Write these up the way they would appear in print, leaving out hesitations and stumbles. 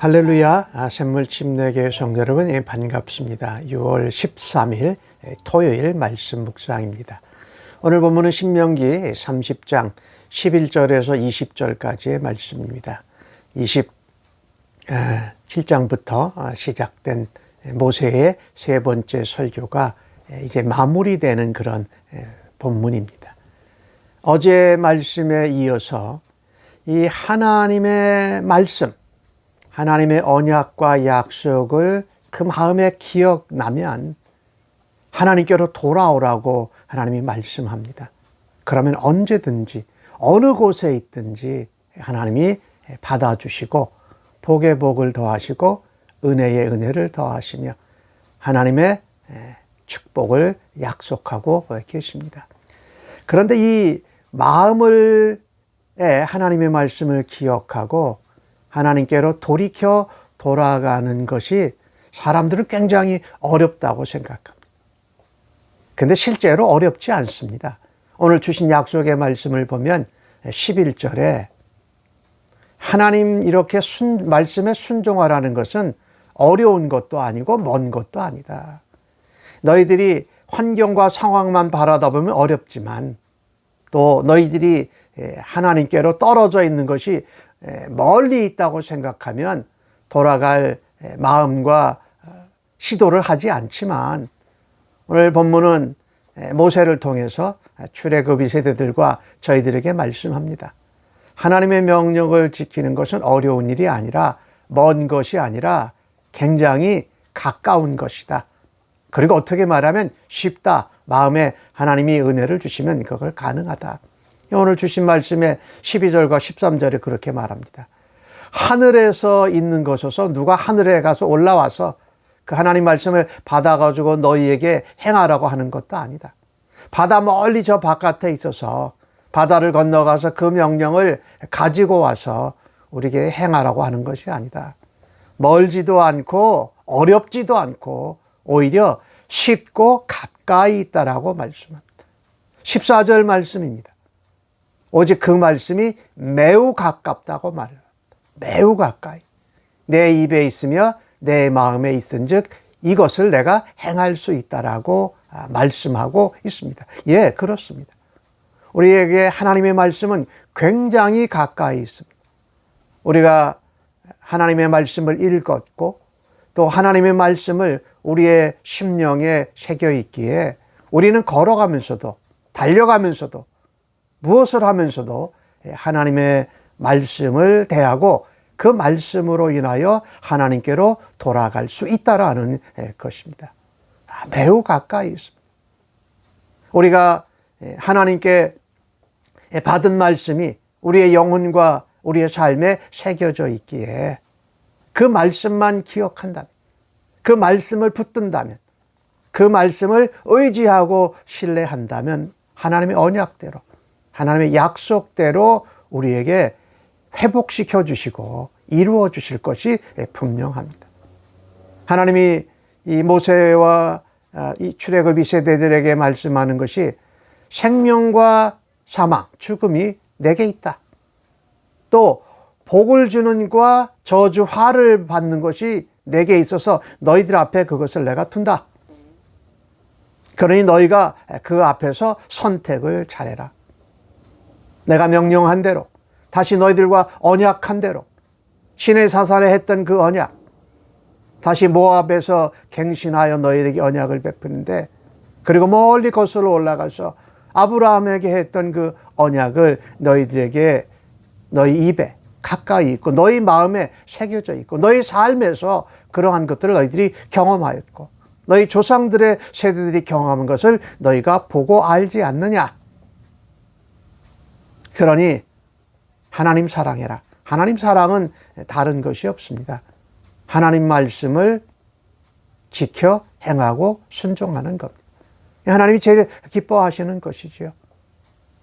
할렐루야, 샘물 침례교회 성도 여러분, 반갑습니다. 6월 13일 토요일 말씀 묵상입니다. 오늘 본문은 신명기 30장 11절에서 20절까지의 말씀입니다. 27장부터 시작된 모세의 세 번째 설교가 이제 마무리되는 그런 본문입니다. 어제 말씀에 이어서 이 하나님의 말씀, 하나님의 언약과 약속을 그 마음에 기억나면 하나님께로 돌아오라고 하나님이 말씀합니다. 그러면 언제든지 어느 곳에 있든지 하나님이 받아주시고 복의 복을 더하시고 은혜의 은혜를 더하시며 하나님의 축복을 약속하고 계십니다. 그런데 이 마음을 하나님의 말씀을 기억하고 하나님께로 돌이켜 돌아가는 것이 사람들은 굉장히 어렵다고 생각합니다. 근데 실제로 어렵지 않습니다. 오늘 주신 약속의 말씀을 보면 11절에 하나님 이렇게 말씀에 순종하라는 것은 어려운 것도 아니고 먼 것도 아니다. 너희들이 환경과 상황만 바라다 보면 어렵지만 또 너희들이 하나님께로 떨어져 있는 것이 멀리 있다고 생각하면 돌아갈 마음과 시도를 하지 않지만 오늘 본문은 모세를 통해서 출애굽 세대들과 저희들에게 말씀합니다. 하나님의 명령을 지키는 것은 어려운 일이 아니라 먼 것이 아니라 굉장히 가까운 것이다. 그리고 어떻게 말하면 쉽다. 마음에 하나님이 은혜를 주시면 그걸 가능하다. 오늘 주신 말씀에 12절과 13절에 그렇게 말합니다. 하늘에서 있는 것에서 누가 하늘에 가서 올라와서 그 하나님 말씀을 받아가지고 너희에게 행하라고 하는 것도 아니다. 바다 멀리 저 바깥에 있어서 바다를 건너가서 그 명령을 가지고 와서 우리에게 행하라고 하는 것이 아니다. 멀지도 않고 어렵지도 않고 오히려 쉽고 가까이 있다라고 말씀합니다. 14절 말씀입니다. 오직 그 말씀이 매우 가깝다고 말합니다. 매우 가까이. 내 입에 있으며 내 마음에 있은즉 이것을 내가 행할 수 있다라고 말씀하고 있습니다. 예, 그렇습니다. 우리에게 하나님의 말씀은 굉장히 가까이 있습니다. 우리가 하나님의 말씀을 읽었고 또 하나님의 말씀을 우리의 심령에 새겨 있기에 우리는 걸어가면서도 달려가면서도 무엇을 하면서도 하나님의 말씀을 대하고 그 말씀으로 인하여 하나님께로 돌아갈 수 있다라는 것입니다. 매우 가까이 있습니다. 우리가 하나님께 받은 말씀이 우리의 영혼과 우리의 삶에 새겨져 있기에 그 말씀만 기억한다면, 그 말씀을 붙든다면, 그 말씀을 의지하고 신뢰한다면 하나님의 언약대로 하나님의 약속대로 우리에게 회복시켜 주시고 이루어 주실 것이 분명합니다. 하나님이 이 모세와 이 출애굽 세대들에게 말씀하는 것이 생명과 사망, 죽음이 내게 있다. 또 복을 주는 과 저주 화를 받는 것이 내게 있어서 너희들 앞에 그것을 내가 둔다. 그러니 너희가 그 앞에서 선택을 잘해라. 내가 명령한 대로 다시 너희들과 언약한 대로 시내 사산에 했던 그 언약 다시 모압에서 갱신하여 너희에게 언약을 베푸는데 그리고 멀리 거슬러 올라가서 아브라함에게 했던 그 언약을 너희들에게 너희 입에 가까이 있고 너희 마음에 새겨져 있고 너희 삶에서 그러한 것들을 너희들이 경험하였고 너희 조상들의 세대들이 경험한 것을 너희가 보고 알지 않느냐. 그러니 하나님 사랑해라. 하나님 사랑은 다른 것이 없습니다. 하나님 말씀을 지켜 행하고 순종하는 겁니다. 하나님이 제일 기뻐하시는 것이죠.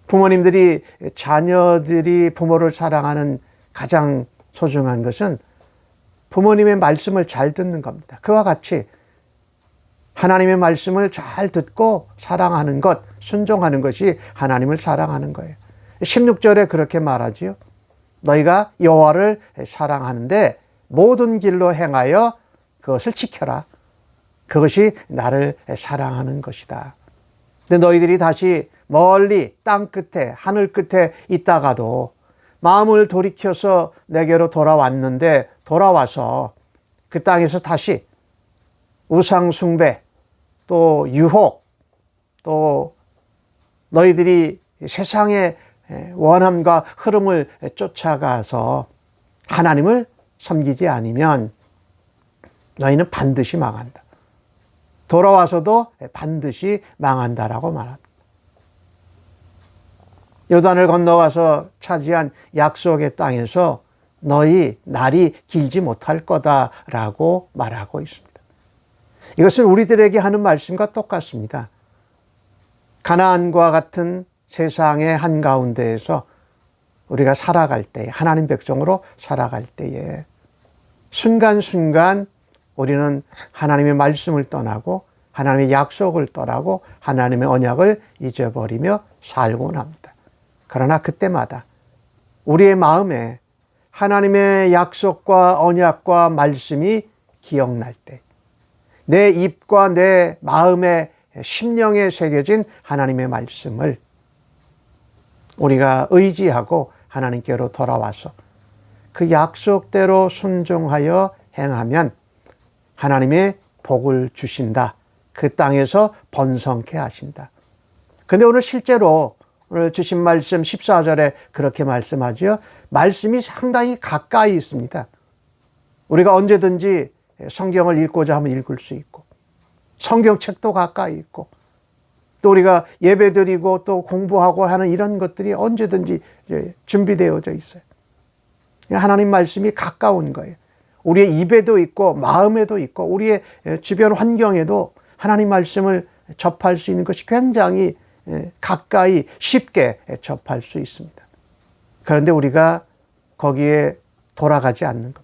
부모님들이 자녀들이 부모를 사랑하는 가장 소중한 것은 부모님의 말씀을 잘 듣는 겁니다. 그와 같이 하나님의 말씀을 잘 듣고 사랑하는 것, 순종하는 것이 하나님을 사랑하는 거예요. 16절에 그렇게 말하지요. 너희가 여호와를 사랑하는데 모든 길로 행하여 그것을 지켜라. 그것이 나를 사랑하는 것이다. 근데 너희들이 다시 멀리 땅 끝에 하늘 끝에 있다가도 마음을 돌이켜서 내게로 돌아왔는데 돌아와서 그 땅에서 다시 우상 숭배 또 유혹 또 너희들이 세상의 원함과 흐름을 쫓아가서 하나님을 섬기지 않으면 너희는 반드시 망한다. 돌아와서도 반드시 망한다라고 말합니다. 요단을 건너가서 차지한 약속의 땅에서 너희 날이 길지 못할 거다라고 말하고 있습니다. 이것을 우리들에게 하는 말씀과 똑같습니다. 가나안과 같은 세상의 한가운데에서 우리가 살아갈 때, 하나님 백성으로 살아갈 때에 순간순간 우리는 하나님의 말씀을 떠나고 하나님의 약속을 떠나고 하나님의 언약을 잊어버리며 살곤 합니다. 그러나 그때마다 우리의 마음에 하나님의 약속과 언약과 말씀이 기억날 때, 내 입과 내 마음의 심령에 새겨진 하나님의 말씀을 우리가 의지하고 하나님께로 돌아와서 그 약속대로 순종하여 행하면 하나님의 복을 주신다. 그 땅에서 번성케 하신다. 근데 오늘 실제로 오늘 주신 말씀 14절에 그렇게 말씀하지요. 말씀이 상당히 가까이 있습니다. 우리가 언제든지 성경을 읽고자 하면 읽을 수 있고 성경책도 가까이 있고 또 우리가 예배드리고 또 공부하고 하는 이런 것들이 언제든지 준비되어져 있어요. 하나님 말씀이 가까운 거예요. 우리의 입에도 있고 마음에도 있고 우리의 주변 환경에도 하나님 말씀을 접할 수 있는 것이 굉장히 가까이 쉽게 접할 수 있습니다. 그런데 우리가 거기에 돌아가지 않는 겁니다.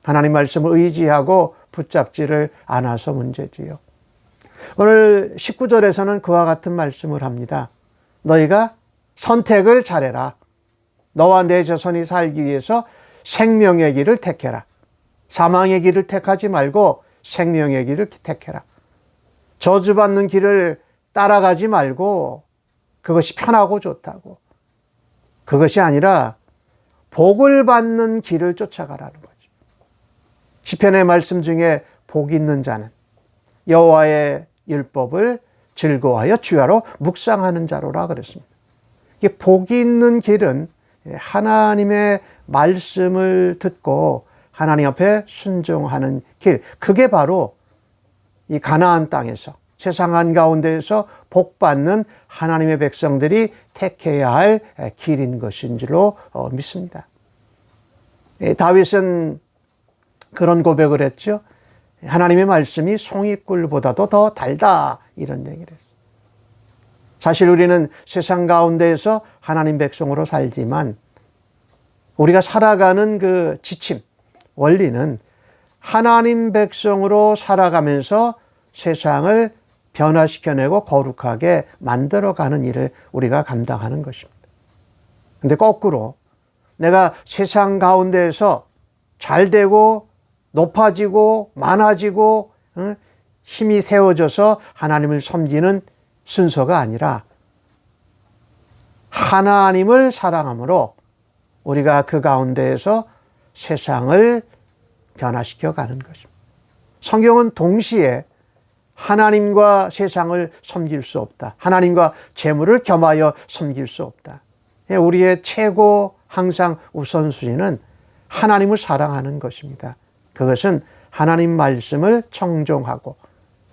하나님 말씀을 의지하고 붙잡지를 않아서 문제지요. 오늘 19절에서는 그와 같은 말씀을 합니다. 너희가 선택을 잘해라. 너와 내 자손이 살기 위해서 생명의 길을 택해라. 사망의 길을 택하지 말고 생명의 길을 택해라. 저주받는 길을 따라가지 말고 그것이 편하고 좋다고. 그것이 아니라 복을 받는 길을 쫓아가라는 거죠. 시편의 말씀 중에 복 있는 자는 여호와의 율법을 즐거워하여 주야로 묵상하는 자로라 그랬습니다. 이게 복이 있는 길은 하나님의 말씀을 듣고 하나님 앞에 순종하는 길. 그게 바로 이 가나안 땅에서 세상 한가운데에서 복받는 하나님의 백성들이 택해야 할 길인 것인 줄로 믿습니다. 다윗은 그런 고백을 했죠. 하나님의 말씀이 송이꿀보다도 더 달다 이런 얘기를 했어요. 사실 우리는 세상 가운데에서 하나님 백성으로 살지만 우리가 살아가는 그 지침, 원리는 하나님 백성으로 살아가면서 세상을 변화시켜내고 거룩하게 만들어가는 일을 우리가 감당하는 것입니다. 그런데 거꾸로 내가 세상 가운데에서 잘되고 높아지고 많아지고 힘이 세워져서 하나님을 섬기는 순서가 아니라 하나님을 사랑함으로 우리가 그 가운데에서 세상을 변화시켜 가는 것입니다. 성경은 동시에 하나님과 세상을 섬길 수 없다. 하나님과 재물을 겸하여 섬길 수 없다. 우리의 최고 항상 우선순위는 하나님을 사랑하는 것입니다. 그것은 하나님 말씀을 청종하고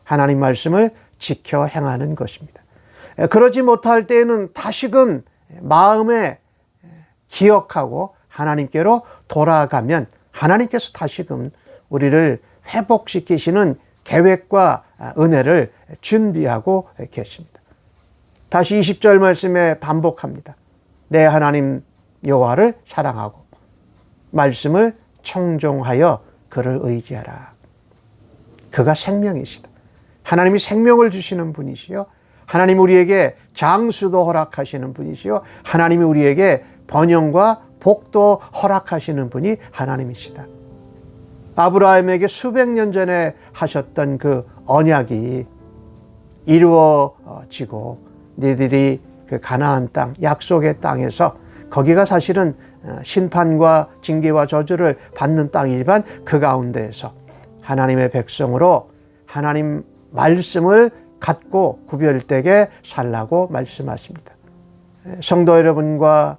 하나님 말씀을 지켜 행하는 것입니다. 그러지 못할 때에는 다시금 마음에 기억하고 하나님께로 돌아가면 하나님께서 다시금 우리를 회복시키시는 계획과 은혜를 준비하고 계십니다. 다시 20절 말씀에 반복합니다. 내 하나님 여호와를 사랑하고 말씀을 청종하여 그를 의지하라. 그가 생명이시다. 하나님이 생명을 주시는 분이시요. 하나님 우리에게 장수도 허락하시는 분이시요. 하나님이 우리에게 번영과 복도 허락하시는 분이 하나님이시다. 아브라함에게 수백 년 전에 하셨던 그 언약이 이루어지고 너희들이 그 가나안 땅, 약속의 땅에서, 거기가 사실은 심판과 징계와 저주를 받는 땅이지만 그 가운데에서 하나님의 백성으로 하나님 말씀을 갖고 구별되게 살라고 말씀하십니다. 성도 여러분과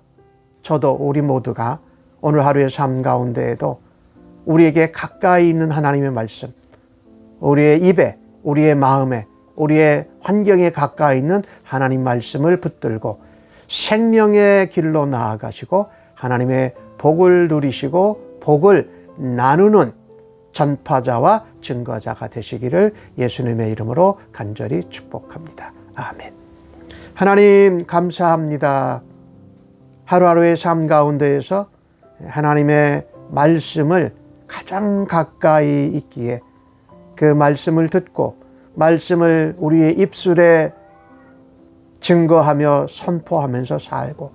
저도, 우리 모두가 오늘 하루의 삶 가운데에도 우리에게 가까이 있는 하나님의 말씀, 우리의 입에, 우리의 마음에, 우리의 환경에 가까이 있는 하나님 말씀을 붙들고 생명의 길로 나아가시고 하나님의 복을 누리시고 복을 나누는 전파자와 증거자가 되시기를 예수님의 이름으로 간절히 축복합니다. 아멘. 하나님 감사합니다. 하루하루의 삶 가운데에서 하나님의 말씀을 가장 가까이 있기에 그 말씀을 듣고 말씀을 우리의 입술에 증거하며 선포하면서 살고,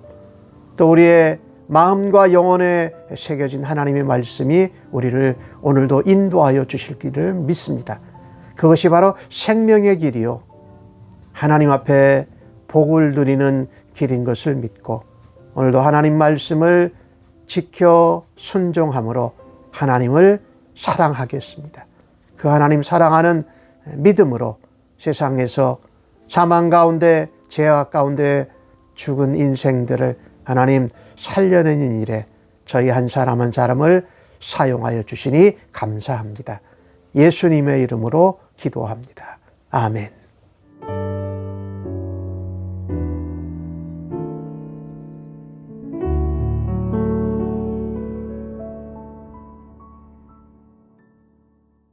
또 우리의 마음과 영혼에 새겨진 하나님의 말씀이 우리를 오늘도 인도하여 주실 길을 믿습니다. 그것이 바로 생명의 길이요, 하나님 앞에 복을 누리는 길인 것을 믿고 오늘도 하나님 말씀을 지켜 순종함으로 하나님을 사랑하겠습니다. 그 하나님 사랑하는 믿음으로 세상에서 사망 가운데, 죄악 가운데 죽은 인생들을 하나님 살려내는 일에 저희 한 사람 한 사람을 사용하여 주시니 감사합니다. 예수님의 이름으로 기도합니다. 아멘.